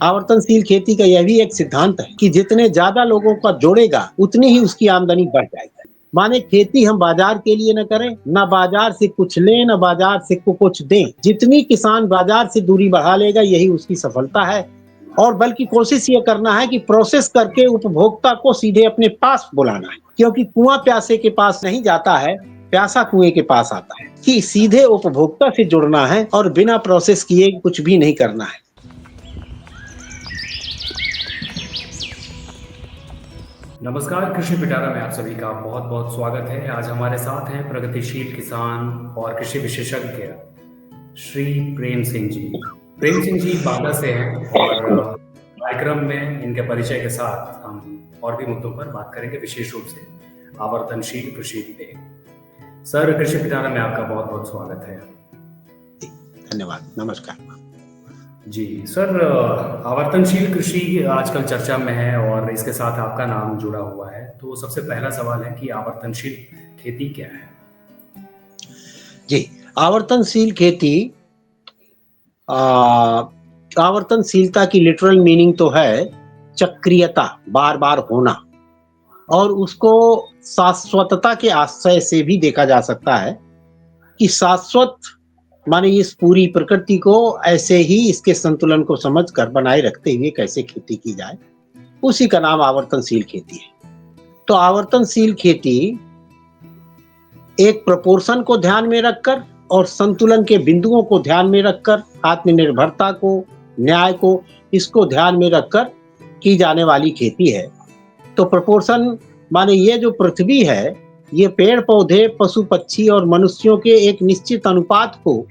आवर्तनशील खेती का यह भी एक सिद्धांत है कि जितने ज्यादा लोगों का जोड़ेगा उतनी ही उसकी आमदनी बढ़ जाएगी। माने खेती हम बाजार के लिए न करें, न बाजार से कुछ लें, न बाजार से कुछ दें। जितनी किसान बाजार से दूरी बढ़ा लेगा यही उसकी सफलता है। और बल्कि कोशिश ये करना है कि प्रोसेस करके उपभोक्ता को सीधे अपने पास बुलाना है, क्योंकि कुआं प्यासे के पास नहीं जाता है, प्यासा कुएं के पास आता है। कि सीधे उपभोक्ता से जुड़ना है और बिना प्रोसेस किए कुछ भी नहीं करना है। नमस्कार, कृषि पिटारा में आप सभी का बहुत बहुत स्वागत है। आज हमारे साथ हैं प्रगतिशील किसान और कृषि विशेषज्ञ श्री प्रेम सिंह जी। प्रेम सिंह जी बांदा से हैं और कार्यक्रम में इनके परिचय के साथ हम और भी मुद्दों पर बात करेंगे, विशेष रूप से आवर्तनशील कृषि पे। सर, कृषि पिटारा में आपका बहुत बहुत स्वागत है। धन्यवाद, नमस्कार जी सर, आवर्तनशील कृषि आजकल चर्चा में है और इसके साथ आपका नाम जुड़ा हुआ है। तो सबसे पहला सवाल है कि आवर्तनशील खेती क्या है? जी, आवर्तनशील खेती आवर्तनशीलता की लिटरल मीनिंग तो है चक्रीयता, बार बार होना। और उसको शाश्वतता के आशय से भी देखा जा सकता है कि शाश्वत माने इस पूरी प्रकृति को ऐसे ही इसके संतुलन को समझकर बनाए रखते हुए कैसे खेती की जाए, उसी का नाम आवर्तनशील खेती है। तो आवर्तनशील खेती एक प्रोपोर्शन को ध्यान में रखकर और संतुलन के बिंदुओं को ध्यान में रखकर, आत्मनिर्भरता को, न्याय को, इसको ध्यान में रखकर की जाने वाली खेती है। तो प्रोपोर्शन माने ये जो पृथ्वी है, ये पेड़ पौधे, पशु पक्षी और मनुष्यों के एक निश्चित अनुपात को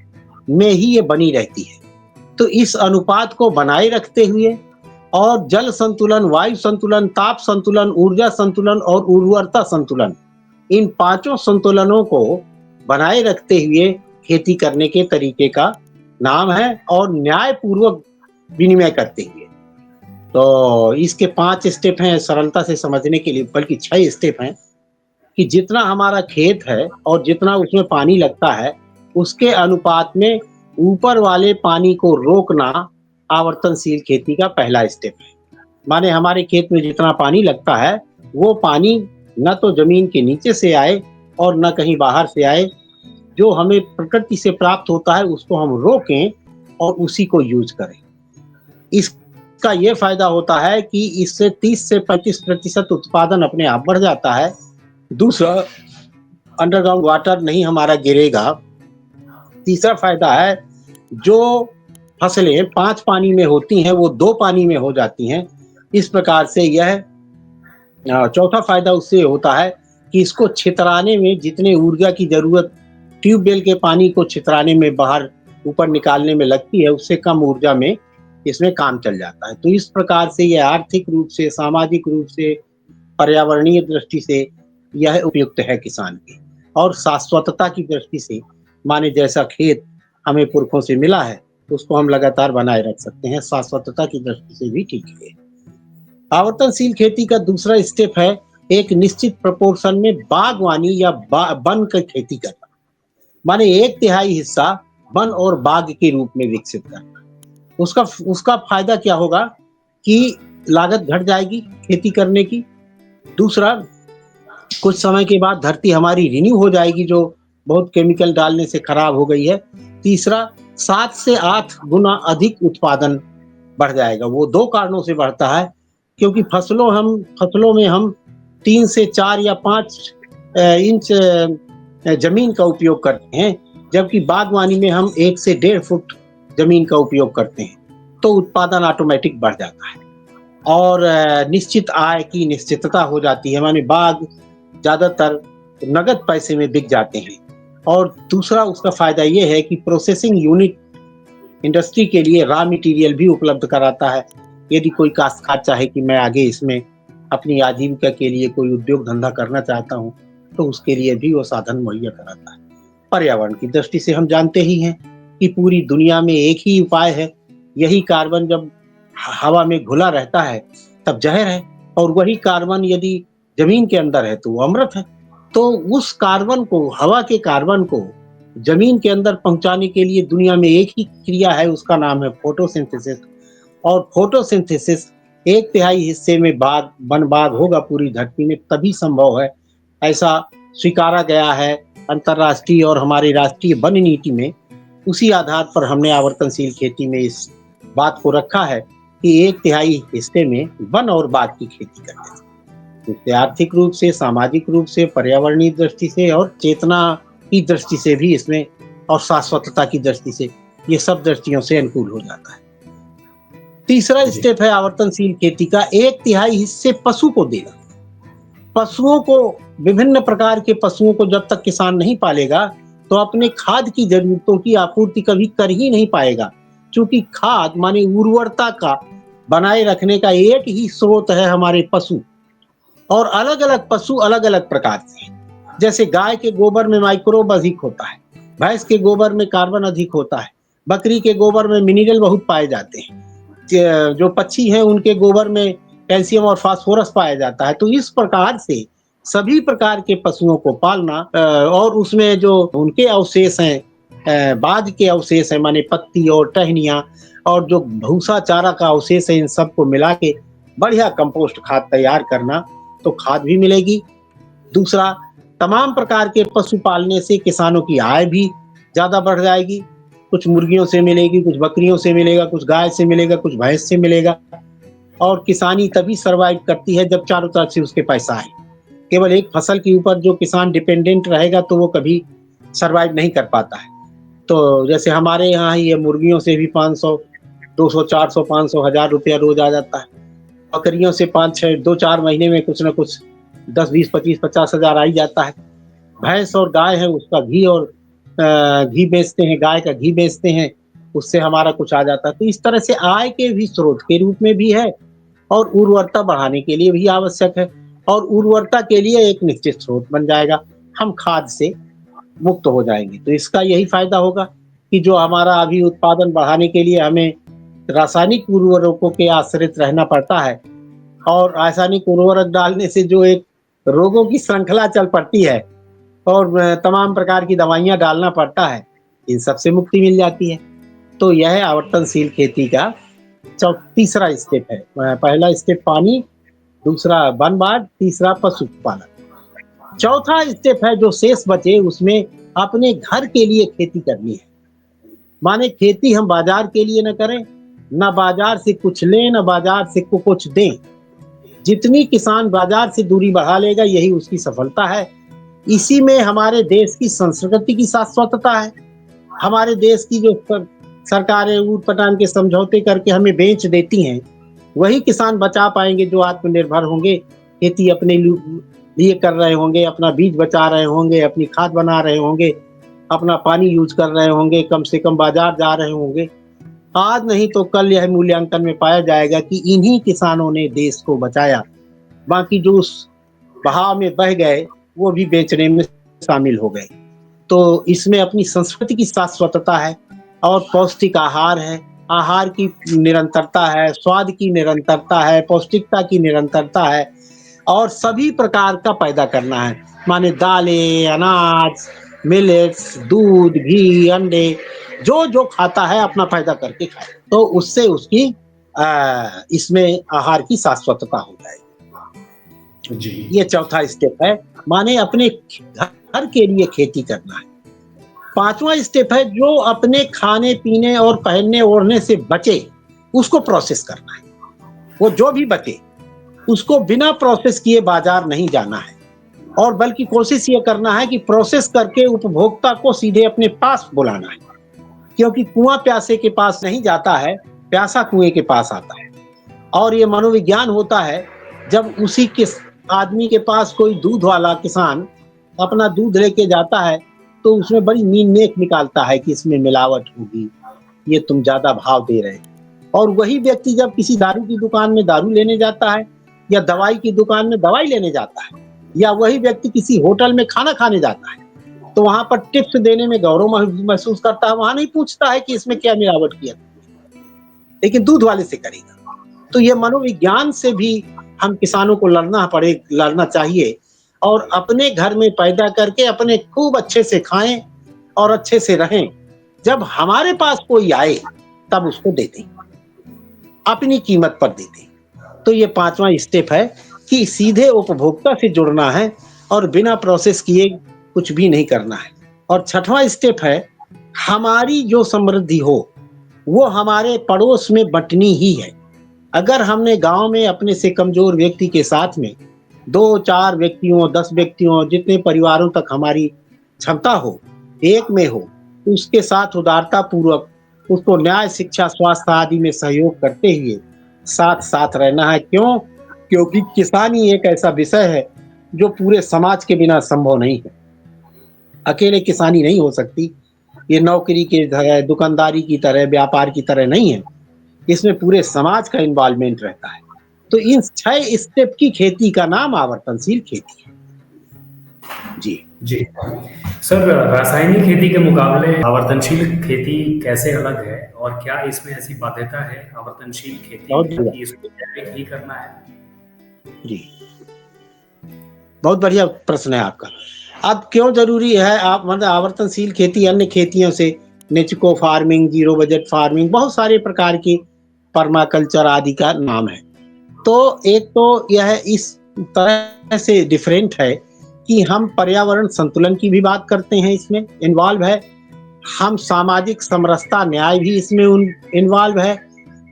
में ही ये बनी रहती है। तो इस अनुपात को बनाए रखते हुए और जल संतुलन, वायु संतुलन, ताप संतुलन, ऊर्जा संतुलन और उर्वरता संतुलन, इन पांचों संतुलनों को बनाए रखते हुए खेती करने के तरीके का नाम है और न्यायपूर्वक विनिमय करते हुए। तो इसके 5 स्टेप हैं सरलता से समझने के लिए, बल्कि 6 स्टेप हैं कि जितना हमारा खेत है और जितना उसमें पानी लगता है, उसके अनुपात में ऊपर वाले पानी को रोकना आवर्तनशील खेती का पहला स्टेप है। माने हमारे खेत में जितना पानी लगता है, वो पानी न तो जमीन के नीचे से आए और न कहीं बाहर से आए। जो हमें प्रकृति से प्राप्त होता है उसको हम रोकें और उसी को यूज करें। इसका ये फायदा होता है कि इससे 30 से 35% उत्पादन अपने आप बढ़ जाता है। दूसरा, अंडरग्राउंड वाटर नहीं हमारा गिरेगा। तीसरा फायदा है, जो फसलें 5 पानी में होती हैं वो 2 पानी में हो जाती हैं। इस प्रकार से यह चौथा फायदा उससे होता है कि इसको छितराने में जितने ऊर्जा की जरूरत ट्यूबवेल के पानी को छितराने में, बाहर ऊपर निकालने में लगती है, उससे कम ऊर्जा में इसमें काम चल जाता है। तो इस प्रकार से यह आर्थिक रूप से, सामाजिक रूप से, पर्यावरणीय दृष्टि से यह उपयुक्त है किसान के। और शाश्वतता की दृष्टि से, माने जैसा खेत हमें पुरखों से मिला है उसको हम लगातार बनाए रख सकते हैं, शाश्वतता की दृष्टि से भी ठीक है। आवर्तनशील खेती का दूसरा स्टेप है एक निश्चित प्रोपोर्शन में बागवानी या वन की खेती करना। माने 1/3 हिस्सा वन और बाग के रूप में विकसित करना। उसका फायदा क्या होगा कि लागत घट जाएगी खेती करने की। दूसरा, कुछ समय के बाद धरती हमारी रिन्यू हो जाएगी जो बहुत केमिकल डालने से खराब हो गई है। तीसरा, 7 से 8 गुना अधिक उत्पादन बढ़ जाएगा। वो 2 कारणों से बढ़ता है, क्योंकि फसलों में हम 3 से 4 या 5 इंच जमीन का उपयोग करते हैं, जबकि बागवानी में हम 1 से 1.5 फुट जमीन का उपयोग करते हैं। तो उत्पादन ऑटोमेटिक बढ़ जाता है और निश्चित आय की निश्चितता हो जाती है। माने बाग ज्यादातर नगद पैसे में बिक जाते हैं। और दूसरा उसका फायदा ये है कि प्रोसेसिंग यूनिट इंडस्ट्री के लिए रॉ मटेरियल भी उपलब्ध कराता है। यदि कोई काश्तकार चाहे कि मैं आगे इसमें अपनी आजीविका के लिए कोई उद्योग धंधा करना चाहता हूँ, तो उसके लिए भी वो साधन मुहैया कराता है। पर्यावरण की दृष्टि से हम जानते ही हैं कि पूरी दुनिया में एक ही उपाय है, यही कार्बन जब हवा में घुला रहता है तब जहर है, और वही कार्बन यदि जमीन के अंदर है तो वो अमृत है। तो उस कार्बन को, हवा के कार्बन को जमीन के अंदर पहुंचाने के लिए दुनिया में एक ही क्रिया है, उसका नाम है फोटोसिंथेसिस। और फोटोसिंथेसिस 1/3 हिस्से में वन बाग होगा पूरी धरती में, तभी संभव है। ऐसा स्वीकारा गया है अंतर्राष्ट्रीय और हमारी राष्ट्रीय वन नीति में। उसी आधार पर हमने आवर्तनशील खेती में इस बात को रखा है कि 1/3 हिस्से में वन और बाग की खेती करते हैं। इससे आर्थिक रूप से, सामाजिक रूप से, पर्यावरणीय दृष्टि से और चेतना की दृष्टि से भी इसमें, और शाश्वतता की दृष्टि से, ये सब दृष्टियों से अनुकूल हो जाता है। तीसरा स्टेप है आवर्तनशील खेती का, 1/3 हिस्से पशु को देना। पशुओं को, विभिन्न प्रकार के पशुओं को जब तक किसान नहीं पालेगा तो अपने खाद की जरूरतों की आपूर्ति कभी कर ही नहीं पाएगा, क्योंकि खाद माने उर्वरता का बनाए रखने का एक ही स्रोत है हमारे पशु। और अलग अलग पशु अलग अलग प्रकार से, जैसे गाय के गोबर में माइक्रोब अधिक होता है, भैंस के गोबर में कार्बन अधिक होता है, बकरी के गोबर में मिनरल बहुत पाए जाते हैं, जो पक्षी हैं उनके गोबर में कैल्शियम और फास्फोरस पाया जाता है। तो इस प्रकार से सभी प्रकार के पशुओं को पालना, और उसमें जो उनके अवशेष हैं, बाग के अवशेष हैं माने पत्ती और टहनियाँ और जो भूसा चारा का अवशेष है, इन सबको मिला के बढ़िया कंपोस्ट खाद तैयार करना, तो खाद भी मिलेगी। दूसरा, तमाम प्रकार के पशु पालने से किसानों की आय भी ज़्यादा बढ़ जाएगी। कुछ मुर्गियों से मिलेगी, कुछ बकरियों से मिलेगा, कुछ गाय से मिलेगा, कुछ भैंस से मिलेगा। और किसानी तभी सर्वाइव करती है जब चारों तरफ से उसके पैसा आए। केवल एक फसल के ऊपर जो किसान डिपेंडेंट रहेगा तो वो कभी सर्वाइव नहीं कर पाता है। तो जैसे हमारे यहाँ ये मुर्गियों से भी 500, 200, 400, 500, 1000 रुपया रोज आ जाता है। बकरियों से 5-6, 2-4 महीने में कुछ न कुछ 10, 20, 25, 50 हजार आ ही जाता है। भैंस और गाय है, उसका घी और घी बेचते हैं, गाय का घी बेचते हैं, उससे हमारा कुछ आ जाता है। तो इस तरह से आय के भी स्रोत के रूप में भी है और उर्वरता बढ़ाने के लिए भी आवश्यक है, और उर्वरता के लिए एक निश्चित स्रोत बन जाएगा, हम खाद से मुक्त हो जाएंगे। तो इसका यही फायदा होगा कि जो हमारा अभी उत्पादन बढ़ाने के लिए हमें रासायनिक उर्वरकों के आश्रित रहना पड़ता है, और रासायनिक उर्वरक डालने से जो एक रोगों की श्रृंखला चल पड़ती है और तमाम प्रकार की दवाइयाँ डालना पड़ता है, इन सब से मुक्ति मिल जाती है। तो यह आवर्तनशील खेती का तीसरा स्टेप है। पहला स्टेप पानी, दूसरा वन बाग, तीसरा पशुपालन। चौथा स्टेप है जो शेष बचे, उसमें अपने घर के लिए खेती करनी है। माने खेती हम बाजार के लिए न करें, न बाजार से कुछ लें, न बाजार से कुछ दें। जितनी किसान बाजार से दूरी बढ़ा लेगा, यही उसकी सफलता है। इसी में हमारे देश की संस्कृति की शाश्वतता है। हमारे देश की जो सरकारें ऊट-पटांग के समझौते करके हमें बेच देती हैं, वही किसान बचा पाएंगे जो आत्मनिर्भर होंगे, खेती अपने लिए कर रहे होंगे, अपना बीज बचा रहे होंगे, अपनी खाद बना रहे होंगे, अपना पानी यूज कर रहे होंगे, कम से कम बाजार जा रहे होंगे। आज नहीं तो कल यह मूल्यांकन में पाया जाएगा कि इन्हीं किसानों ने देश को बचाया। बाकी जो उस बहाव में बह गए, वो भी बेचने में शामिल हो गए। तो इसमें अपनी संस्कृति की शाश्वतता है और पौष्टिक आहार है, आहार की निरंतरता है, स्वाद की निरंतरता है, पौष्टिकता की निरंतरता है, और सभी प्रकार का पैदा करना है। माने दालें, अनाज, मिलेट्स, दूध, घी, अंडे, जो जो खाता है अपना फायदा करके खाए, तो उससे उसकी इसमें आहार की शाश्वतता हो जाएगी। जी। ये चौथा स्टेप है, माने अपने घर के लिए खेती करना है। पांचवा स्टेप है जो अपने खाने पीने और पहनने ओढ़ने से बचे, उसको प्रोसेस करना है। वो जो भी बचे उसको बिना प्रोसेस किए बाजार नहीं जाना है, और बल्कि कोशिश ये करना है कि प्रोसेस करके उपभोक्ता को सीधे अपने पास बुलाना है। क्योंकि कुआं प्यासे के पास नहीं जाता है, प्यासा कुएं के पास आता है। और ये मनोविज्ञान होता है, जब उसी के आदमी के पास कोई दूध वाला किसान अपना दूध लेके जाता है तो उसमें बड़ी मीन नेक निकालता है कि इसमें मिलावट होगी, ये तुम ज्यादा भाव दे रहे हैं। और वही व्यक्ति जब किसी दारू की दुकान में दारू लेने जाता है, या दवाई की दुकान में दवाई लेने जाता है, या वही व्यक्ति किसी होटल में खाना खाने जाता है, तो वहां पर टिप्स देने में गौरव महसूस करता है। वहां नहीं पूछता है कि इसमें क्या मिलावट किया, लेकिन दूध वाले से करेगा। तो ये मनोविज्ञान से भी हम किसानों को लड़ना चाहिए, और अपने घर में पैदा करके अपने खूब अच्छे से खाएं और अच्छे से रहें। जब हमारे पास कोई आए तब उसको दे दें। अपनी कीमत पर दे दें। तो ये 5वां स्टेप है कि सीधे उपभोक्ता से जुड़ना है और बिना प्रोसेस किए कुछ भी नहीं करना है। और 6वां स्टेप है, हमारी जो समृद्धि हो, वो हमारे पड़ोस में बँटनी ही है। अगर हमने गाँव में अपने से कमज़ोर व्यक्ति के साथ में 2-4 व्यक्तियों, 10 व्यक्तियों, जितने परिवारों तक हमारी क्षमता हो, एक में हो, उसके साथ उदारतापूर्वक उसको न्याय, शिक्षा, स्वास्थ्य आदि में सहयोग करते हुए साथ-साथ रहना है। क्यों? क्योंकि किसानी एक ऐसा विषय है, जो पूरे समाज के बिना संभव नहीं है। अकेले किसानी नहीं हो सकती। ये नौकरी की तरह, दुकानदारी की तरह, व्यापार की तरह नहीं है। इसमें पूरे समाज का इन्वॉल्वमेंट रहता है। तो इन 6 स्टेप की खेती का नाम आवर्तनशील खेती है। जी। जी। सर, रासायनिक खेती के मुकाबले आवर्तनशील खेती कैसे अलग है और क्या इसमें ऐसी बाध्यता है आवर्तनशील खेती बहुत में बढ़िया। कि इसको जैविक ही करना है? जी। बहुत बढ़िया प्रश्न है आपका। अब क्यों ज़रूरी है आप मतलब आवर्तनशील खेती अन्य खेतियों से नेचुको फार्मिंग, ज़ीरो बजट फार्मिंग, बहुत सारे प्रकार की पर्माकल्चर आदि का नाम है। तो एक तो यह इस तरह से डिफरेंट है कि हम पर्यावरण संतुलन की भी बात करते हैं, इसमें इन्वॉल्व है। हम सामाजिक समरसता, न्याय भी इसमें इन्वॉल्व है।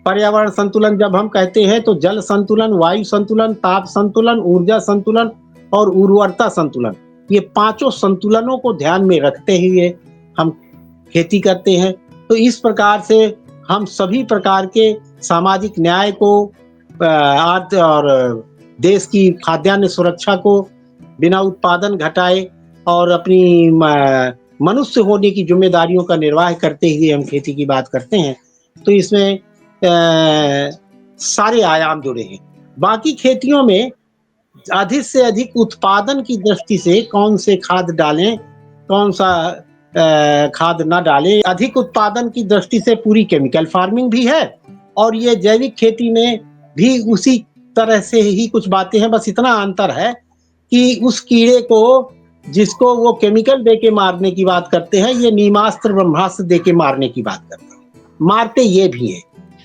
पर्यावरण संतुलन जब हम कहते हैं तो जल संतुलन, वायु संतुलन, ताप संतुलन, ऊर्जा संतुलन और उर्वरता संतुलन, ये पांचों संतुलनों को ध्यान में रखते हुए हम खेती करते हैं। तो इस प्रकार से हम सभी प्रकार के सामाजिक न्याय को आर्थ और देश की खाद्यान्न सुरक्षा को बिना उत्पादन घटाए और अपनी मनुष्य होने की जिम्मेदारियों का निर्वाह करते हुए हम खेती की बात करते हैं। तो इसमें सारे आयाम जुड़े हैं। बाकी खेतियों में अधिक से अधिक उत्पादन की दृष्टि से कौन से खाद डालें, कौन सा खाद ना डालें, अधिक उत्पादन की दृष्टि से पूरी केमिकल फार्मिंग भी है और ये जैविक खेती में भी उसी तरह से ही कुछ बातें हैं। बस इतना अंतर है कि उस कीड़े को जिसको वो केमिकल दे के मारने की बात करते हैं, ये नीमास्त्र ब्रह्मास्त्र दे के मारने की बात करते हैं। मारते ये भी है।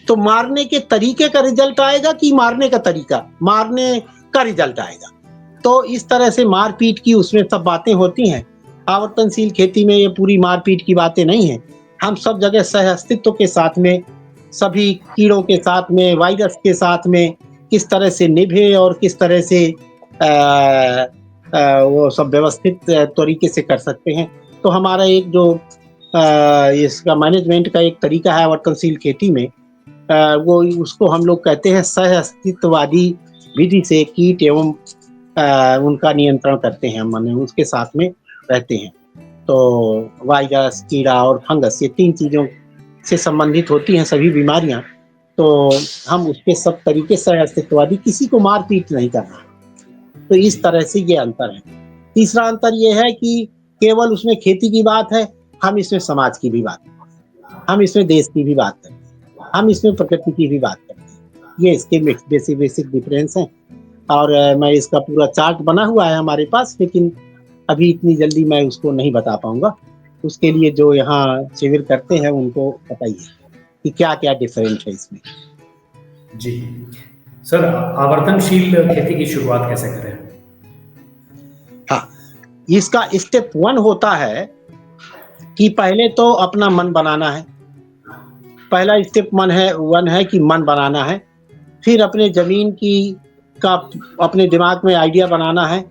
तो मारने के तरीके का रिजल्ट आएगा कि मारने का तरीका, मारने का रिजल्ट आएगा। तो इस तरह से मारपीट की उसमें सब बातें होती हैं। आवर्तनशील खेती में ये पूरी मारपीट की बातें नहीं हैं। हम सब जगह सह अस्तित्व के साथ में, सभी कीड़ों के साथ में, वायरस के साथ में किस तरह से निभे और किस तरह से वो सब व्यवस्थित तरीके से कर सकते हैं। तो हमारा एक जो इसका मैनेजमेंट का एक तरीका है आवर्तनशील खेती में, वो उसको हम लोग कहते हैं सह अस्तित्ववादी विधि से कीट एवं उनका नियंत्रण करते हैं। माने उसके साथ में रहते हैं। तो वायरस, कीड़ा और फंगस, ये 3 चीज़ों से संबंधित होती हैं सभी बीमारियाँ। तो हम उसके सब तरीके सह अस्तित्ववादी, किसी को मार-पीट नहीं करना। तो इस तरह से ये अंतर है। तीसरा अंतर ये है कि केवल उसमें खेती की बात है, हम इसमें समाज की भी बात करते हैं, हम इसमें देश की भी बात करते हैं, हम इसमें प्रकृति की भी बात करते हैं। ये इसके बेसिक डिफरेंस हैं। और मैं इसका पूरा चार्ट बना हुआ है हमारे पास, लेकिन अभी इतनी जल्दी मैं उसको नहीं बता पाऊँगा। उसके लिए जो यहाँ शिविर करते हैं उनको बताइए कि क्या-क्या डिफरेंट है इसमें। जी। सर, आवर्तनशील खेती की शुरुआत कैसे करें? हाँ, इसका स्टेप 1 होता है कि पहले तो अपना मन बनाना है। पहला स्टेप 1 है कि मन बनाना है। फिर अपने ज़मीन का अपने दिमाग में आइडिया बनाना है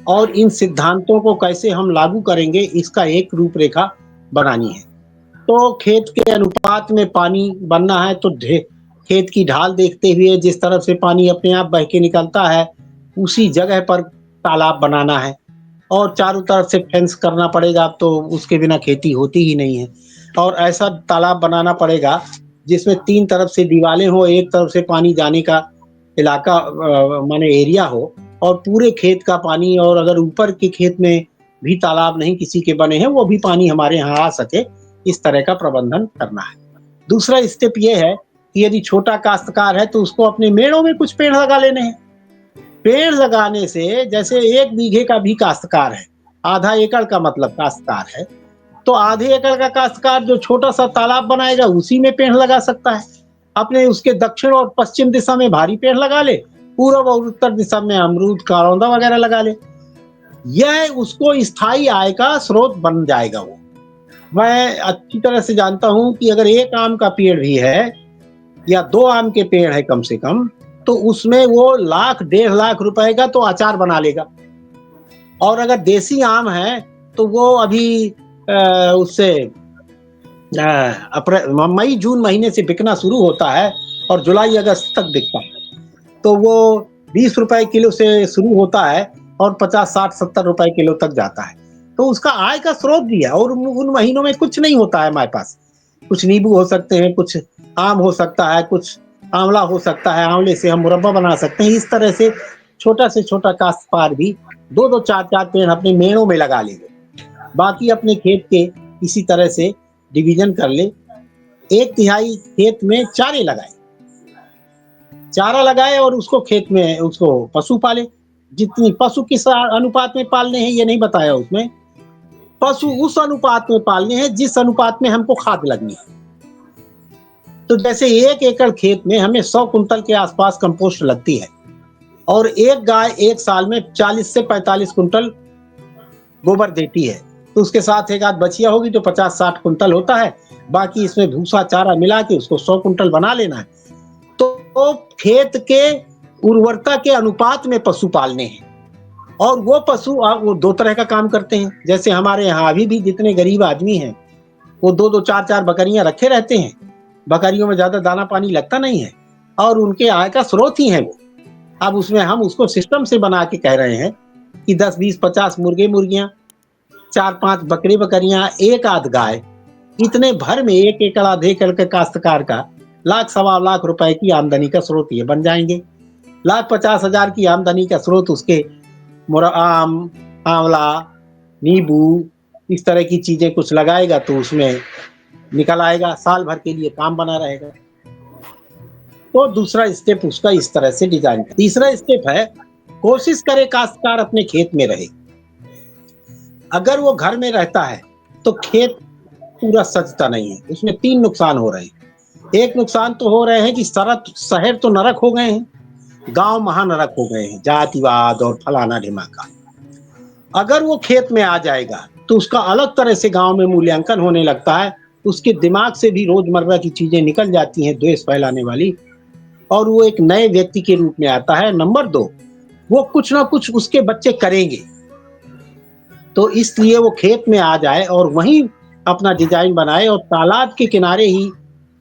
और इन सिद्धांतों को कैसे हम लागू करेंगे, इसका एक रूपरेखा बनानी है। तो खेत के अनुपात में पानी बनना है, तो खेत की ढाल देखते हुए जिस तरफ से पानी अपने आप बह के निकलता है, उसी जगह पर तालाब बनाना है और चारों तरफ से फेंस करना पड़ेगा, तो उसके बिना खेती होती ही नहीं है। और ऐसा तालाब बनाना पड़ेगा जिसमें 3 तरफ से दीवालें हों, एक तरफ से पानी जाने का इलाका माने एरिया हो और पूरे खेत का पानी, और अगर ऊपर के खेत में भी तालाब नहीं किसी के बने हैं, वो भी पानी हमारे यहाँ आ सके, इस तरह का प्रबंधन करना है। दूसरा स्टेप ये है कि यदि छोटा काश्तकार है तो उसको अपने मेड़ों में कुछ पेड़ लगा लेने हैं। पेड़ लगाने से, जैसे 1 बीघे का भी काश्तकार है, आधा एकड़ का मतलब काश्तकार है, तो आधे एकड़ का काश्तकार जो छोटा-सा तालाब बनाएगा उसी में पेड़ लगा सकता है। अपने उसके दक्षिण और पश्चिम दिशा में भारी पेड़ लगा ले, पूर्व और उत्तर दिशा में अमरूद, करौंदा वगैरह लगा ले। यह उसको स्थायी आय का स्रोत बन जाएगा वो। मैं अच्छी तरह से जानता हूँ कि अगर 1 आम का पेड़ भी है या 2 आम के पेड़ है कम से कम, तो उसमें वो लाख, 1.5 लाख रुपए का तो अचार बना लेगा। और अगर देसी आम है तो वो अभी उससे मई जून महीने से बिकना शुरू होता है और जुलाई अगस्त तक बिकता है। तो वो 20 रुपए किलो से शुरू होता है और 50, 60, 70 रुपए किलो तक जाता है। तो उसका आय का स्रोत भी है। और उन महीनों में कुछ नहीं होता है हमारे पास। कुछ नींबू हो सकते हैं, कुछ आम हो सकता है, कुछ आंवला हो सकता है, आंवले से हम मुरब्बा बना सकते हैं। इस तरह से छोटा से छोटा काश्तकार भी 2-2, 4-4 पेड़ अपने मेड़ों में लगा लेंगे। बाकी अपने खेत के इसी तरह से डिवीजन कर ले। 1/3 खेत में चारे लगाए, चारा लगाए और उसको खेत में उसको पशु पाले। जितनी पशु किस अनुपात में पालने हैं ये नहीं बताया उसमें। पशु जी। उस अनुपात में पालने हैं जिस अनुपात में हमको खाद लगनी है। तो जैसे 1 एकड़ खेत में हमें 100 कुंटल के आसपास कंपोस्ट लगती है और एक गाय 1 साल में 40 से 45 कुंटल गोबर देती है। तो उसके साथ एक आध बछिया होगी तो 50-60 कुंटल होता है। बाकी इसमें भूसा चारा मिला के उसको 100 कुंटल बना लेना है। तो खेत के उर्वरता के अनुपात में पशु पालने हैं। और वो पशु वो 2 तरह का काम करते हैं। जैसे हमारे यहाँ अभी भी जितने गरीब आदमी हैं, वो 2-2, 4-4 बकरियां रखे रहते हैं। बकरियों में ज़्यादा दाना पानी लगता नहीं है और उनके आय का स्रोत ही है वो। अब उसमें हम उसको सिस्टम से बना के कह रहे हैं कि 10, 20, 50 मुर्गे मुर्गियां, 4-5 बकरे बकरियां, 1 आध गाय, इतने भर में 1 एकड़ आधे एकड़ के काश्तकार का लाख, सवा लाख रुपए की आमदनी का स्रोत ये बन जाएंगे। 1,50,000 की आमदनी का स्रोत उसके आम, आंवला, नींबू, इस तरह की चीजें कुछ लगाएगा तो उसमें निकल आएगा, साल भर के लिए काम बना रहेगा। तो दूसरा स्टेप उसका इस तरह से डिजाइन। तीसरा स्टेप है, कोशिश करे काश्तकार अपने खेत में रहे। अगर वो घर में रहता है तो खेत पूरा सजता नहीं है। उसमें 3 नुकसान हो रहे हैं। एक नुकसान तो हो रहे हैं कि शहर तो नरक हो गए हैं, गांव महानरक हो गए हैं, जातिवाद और फलाना ढिमाका। अगर वो खेत में आ जाएगा तो उसका अलग तरह से गांव में मूल्यांकन होने लगता है। उसके दिमाग से भी रोजमर्रा की चीजें निकल जाती हैं द्वेष फैलाने वाली, और वो एक नए व्यक्ति के रूप में आता है। नंबर 2, वो कुछ ना कुछ उसके बच्चे करेंगे। तो इसलिए वो खेत में आ जाए और वहीं अपना डिजाइन बनाए और तालाब के किनारे ही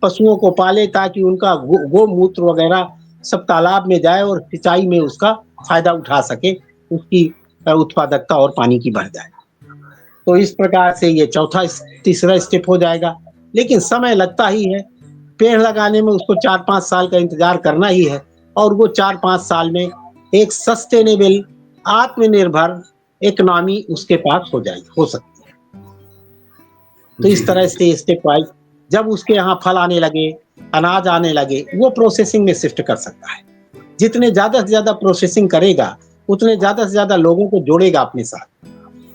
पशुओं को पाले, ताकि उनका गोमूत्र वगैरह सब तालाब में जाए और सिंचाई में उसका फायदा उठा सके, उसकी उत्पादकता और पानी की बढ़ जाए। तो इस प्रकार से ये तीसरा स्टेप हो जाएगा। लेकिन समय लगता ही है। पेड़ लगाने में उसको 4-5 साल का इंतजार करना ही है और वो 4-5 साल में एक सस्टेनेबल, आत्मनिर्भर इकोनॉमी उसके पास हो सकती है। तो इस तरह से स्टेप वाइज जब उसके यहाँ फल आने लगे, अनाज आने लगे, वो प्रोसेसिंग में शिफ्ट कर सकता है। जितने ज़्यादा से ज़्यादा प्रोसेसिंग करेगा, उतने ज़्यादा से ज़्यादा लोगों को जोड़ेगा अपने साथ।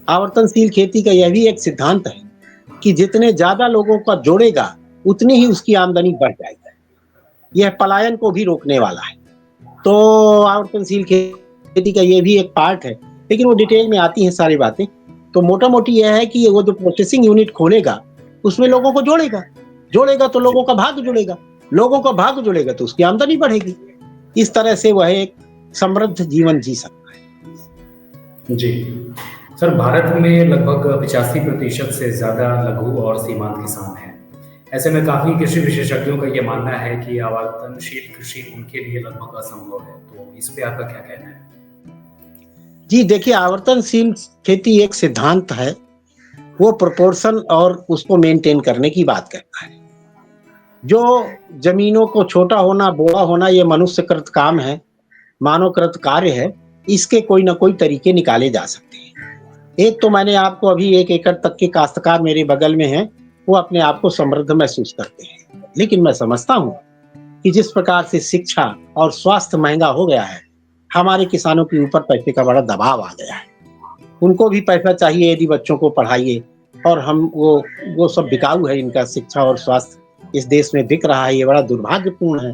आवर्तनशील खेती का यह भी एक सिद्धांत है कि जितने ज़्यादा लोगों का जोड़ेगा, उतनी ही उसकी आमदनी बढ़ जाएगी। यह पलायन को भी रोकने वाला है। तो आवर्तनशील खेती का ये भी एक पार्ट है, लेकिन वो डिटेल में आती हैं सारी बातें। तो मोटा-मोटी यह है कि वो जो प्रोसेसिंग यूनिट खोलेगा, उसमें लोगों को जोड़ेगा तो लोगों का भाग्य जुड़ेगा। लोगों का भाग्य जुड़ेगा तो उसकी आमदनी बढ़ेगी। इस तरह से वह एक समृद्ध जीवन जी सकता है। जी। सर, भारत में लगभग 85% से ज़्यादा लघु और सीमांत किसान हैं। ऐसे में काफ़ी कृषि विशेषज्ञों का ये मानना है कि आवर्तनशील कृषि उनके लिए लगभग असंभव है। तो इस पे आपका क्या कहना है? जी देखिए, आवर्तनशील खेती एक सिद्धांत है। वो प्रोपोर्शन और उसको मेंटेन करने की बात करता है। जो जमीनों को छोटा होना, बोड़ा होना, ये मनुष्यकृत काम है, मानवकृत कार्य है। इसके कोई ना कोई तरीके निकाले जा सकते हैं। एक तो मैंने आपको अभी 1 एकड़ तक के काश्तकार मेरे बगल में हैं, वो अपने आप को समृद्ध महसूस करते हैं। लेकिन मैं समझता हूँ कि जिस प्रकार से शिक्षा और स्वास्थ्य महँगा हो गया है, हमारे किसानों के ऊपर पैसे का बड़ा दबाव आ गया है। उनको भी पैसा चाहिए यदि बच्चों को पढ़ाइए, और हम वो सब बिकाऊ है इनका शिक्षा और स्वास्थ्य, इस देश में बिक रहा है, ये बड़ा दुर्भाग्यपूर्ण है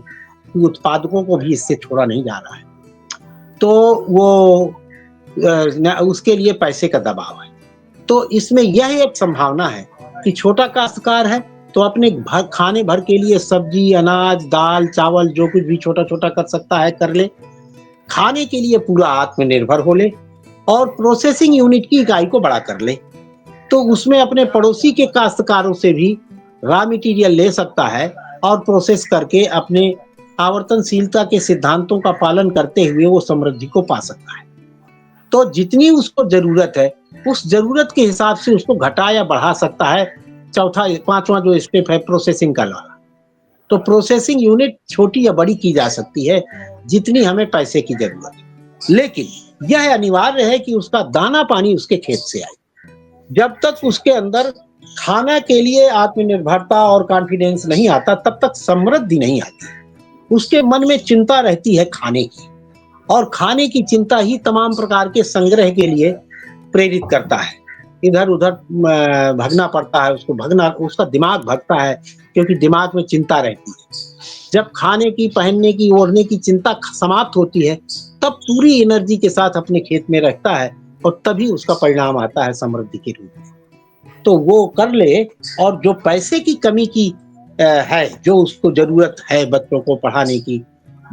कि उत्पादकों को भी इससे छोड़ा नहीं जा रहा है। तो वो उसके लिए पैसे का दबाव है। तो इसमें यह एक संभावना है कि छोटा काश्तकार है तो अपने खाने भर के लिए सब्जी, अनाज, दाल, चावल जो कुछ भी छोटा-छोटा कर सकता है कर ले। खाने के लिए पूरा आत्मनिर्भर हो ले और प्रोसेसिंग यूनिट की इकाई को बड़ा कर ले। तो उसमें अपने पड़ोसी के काश्तकारों से भी रॉ मटेरियल ले सकता है और प्रोसेस करके अपने आवर्तनशीलता के सिद्धांतों का पालन करते हुए वो समृद्धि को पा सकता है। तो जितनी उसको ज़रूरत है, उस ज़रूरत के हिसाब से उसको घटा या बढ़ा सकता है। चौथा 5वां जो स्टेप है प्रोसेसिंग का वाला। तो प्रोसेसिंग यूनिट छोटी या बड़ी की जा सकती है, जितनी हमें पैसे की ज़रूरत है। लेकिन यह अनिवार्य है कि उसका दाना-पानी उसके खेत से आए। जब तक उसके अंदर खाना के लिए आत्मनिर्भरता और कॉन्फिडेंस नहीं आता, तब तक समृद्धि नहीं आती। उसके मन में चिंता रहती है खाने की, और खाने की चिंता ही तमाम प्रकार के संग्रह के लिए प्रेरित करता है। इधर-उधर भगना पड़ता है, उसका दिमाग भगता है क्योंकि दिमाग में चिंता रहती है। जब खाने की, पहनने की, ओढ़ने की चिंता समाप्त होती है, तब पूरी एनर्जी के साथ अपने खेत में रहता है और तभी उसका परिणाम आता है समृद्धि के रूप में। तो वो कर ले, और जो पैसे की कमी की है, जो उसको ज़रूरत है बच्चों को पढ़ाने की,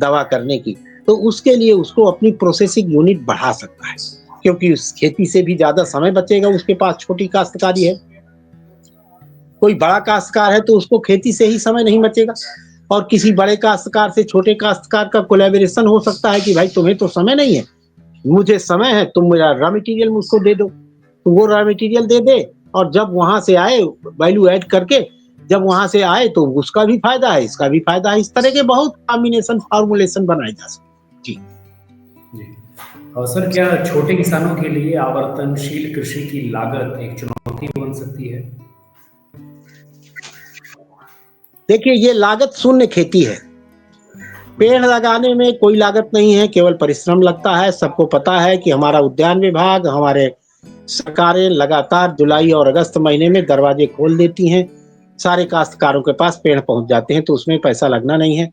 दवा करने की, तो उसके लिए उसको अपनी प्रोसेसिंग यूनिट बढ़ा सकता है, क्योंकि उस खेती से भी ज़्यादा समय बचेगा। उसके पास छोटी काश्तकारी है, कोई बड़ा काश्तकार है तो उसको खेती से ही समय नहीं बचेगा, और किसी बड़े काश्तकार से छोटे काश्तकार का कोलैबोरेशन हो सकता है कि भाई तुम्हें तो समय नहीं है, मुझे समय है, तुम मेरा रॉ मटेरियल मुझको दे दो। तो वो रॉ मटेरियल दे दे, और जब वहाँ से आए वैल्यू ऐड करके, जब वहाँ से आए तो उसका भी फायदा है, इसका भी फायदा है। इस तरह के बहुत कॉम्बिनेशन फॉर्मुलेशन बनाए जा सकते हैं। जी। और सर, क्या छोटे किसानों के लिए आवर्तनशील कृषि की लागत एक चुनौती बन सकती है? देखिए, ये लागत शून्य खेती है। पेड़ लगाने में कोई लागत नहीं है, केवल परिश्रम लगता है। सबको पता है कि हमारा उद्यान विभाग, हमारे सरकारें लगातार जुलाई और अगस्त महीने में दरवाजे खोल देती हैं। सारे काश्तकारों के पास पेड़ पहुंच जाते हैं, तो उसमें पैसा लगना नहीं है।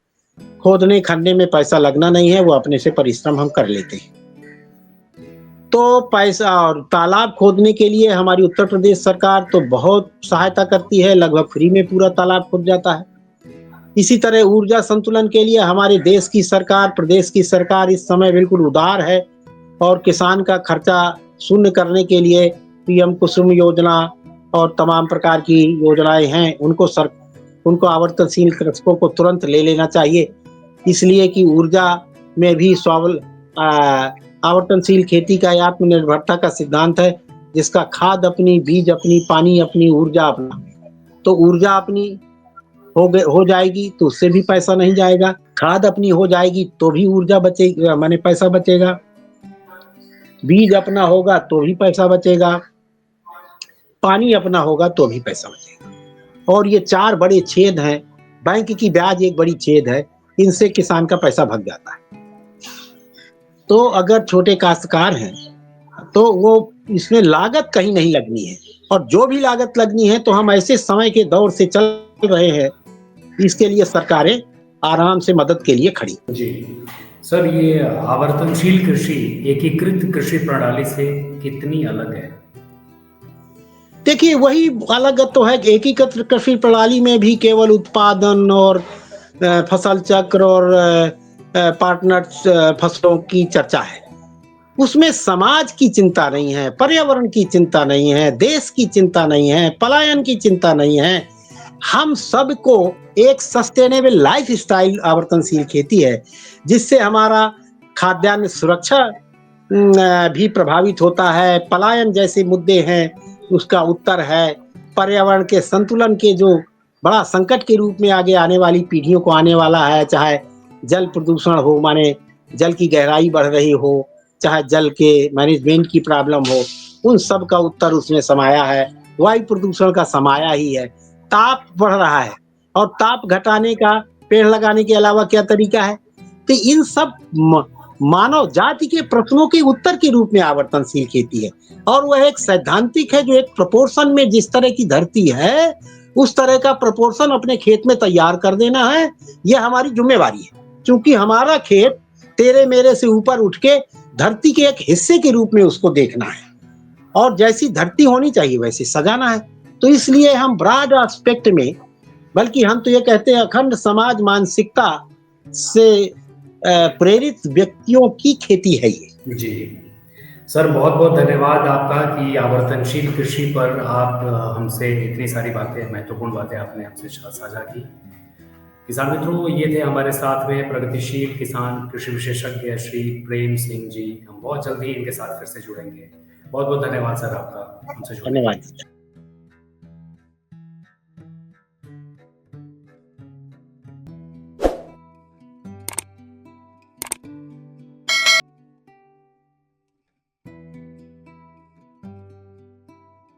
खोदने खनने में पैसा लगना नहीं है, वो अपने से परिश्रम हम कर लेते हैं। तो पैसा, और तालाब खोदने के लिए हमारी उत्तर प्रदेश सरकार तो बहुत सहायता करती है, लगभग फ्री में पूरा तालाब खुद जाता है। इसी तरह ऊर्जा संतुलन के लिए हमारे देश की सरकार, प्रदेश की सरकार इस समय बिल्कुल उदार है, और किसान का खर्चा शून्य करने के लिए पीएम कुसुम योजना और तमाम प्रकार की योजनाएं हैं। उनको आवर्तनशील कृषकों को तुरंत ले लेना चाहिए, इसलिए कि ऊर्जा में भी आवर्तनशील खेती का आत्मनिर्भरता का सिद्धांत है, जिसका खाद अपनी, बीज अपनी, पानी अपनी, ऊर्जा अपना। तो ऊर्जा अपनी हो जाएगी तो उससे भी पैसा नहीं जाएगा, खाद अपनी हो जाएगी तो भी ऊर्जा बचेगी, माने पैसा बचेगा, बीज अपना होगा तो भी पैसा बचेगा, पानी अपना होगा तो भी पैसा बचेगा। और ये 4 बड़े छेद हैं। बैंक की ब्याज एक बड़ी छेद है, इनसे किसान का पैसा भग जाता है। तो अगर छोटे काश्तकार हैं तो वो इसमें लागत कहीं नहीं लगनी है, और जो भी लागत लगनी है तो हम ऐसे समय के दौर से चल रहे हैं, इसके लिए सरकारें आराम से मदद के लिए खड़ी। जी सर, ये आवर्तनशील कृषि एकीकृत कृषि प्रणाली से कितनी अलग है? देखिए, वही अलग तो है। एकीकृत कृषि प्रणाली में भी केवल उत्पादन और फसल चक्र और पार्टनर्स फसलों की चर्चा है। उसमें समाज की चिंता नहीं है, पर्यावरण की चिंता नहीं है, देश की चिंता नहीं है, पलायन की चिंता नहीं है। हम सबको एक सस्टेनेबल लाइफ स्टाइल आवर्तनशील खेती है, जिससे हमारा खाद्यान्न सुरक्षा भी प्रभावित होता है। पलायन जैसे मुद्दे हैं, उसका उत्तर है। पर्यावरण के संतुलन के जो बड़ा संकट के रूप में आगे आने वाली पीढ़ियों को आने वाला है, चाहे जल प्रदूषण हो, माने जल की गहराई बढ़ रही हो, चाहे जल के मैनेजमेंट की प्रॉब्लम हो, उन सब का उत्तर उसमें समाया है। वायु प्रदूषण का समाया ही है। ताप बढ़ रहा है, और ताप घटाने का पेड़ लगाने के अलावा क्या तरीका है? तो इन सब मानव जाति के प्रश्नों के उत्तर के रूप में आवर्तनशील खेती है, और वह एक सैद्धांतिक है, जो एक प्रोपोर्शन में जिस तरह की धरती है उस तरह का प्रोपोर्शन अपने खेत में तैयार कर देना है, ये हमारी ज़िम्मेवारी है। क्योंकि हमारा खेत तेरे मेरे से ऊपर उठ के धरती के एक हिस्से के रूप में उसको देखना है और जैसी धरती होनी चाहिए वैसी सजाना है। तो इसलिए हम ब्रॉड एस्पेक्ट में, बल्कि हम तो ये कहते हैं अखंड समाज मानसिकता से प्रेरित व्यक्तियों की खेती है ये। जी। सर बहुत-बहुत धन्यवाद आपका कि आवर्तनशील कृषि पर आप हमसे इतनी सारी बातें, महत्वपूर्ण बातें आपने हमसे साझा की। किसान मित्रों, ये थे हमारे साथ में प्रगतिशील किसान कृषि विशेषज्ञ श्री प्रेम सिंह जी। हम बहुत जल्दी इनके साथ फिर से जुड़ेंगे। बहुत-बहुत धन्यवाद सर आपका हमसे जुड़ने के लिए। धन्यवाद।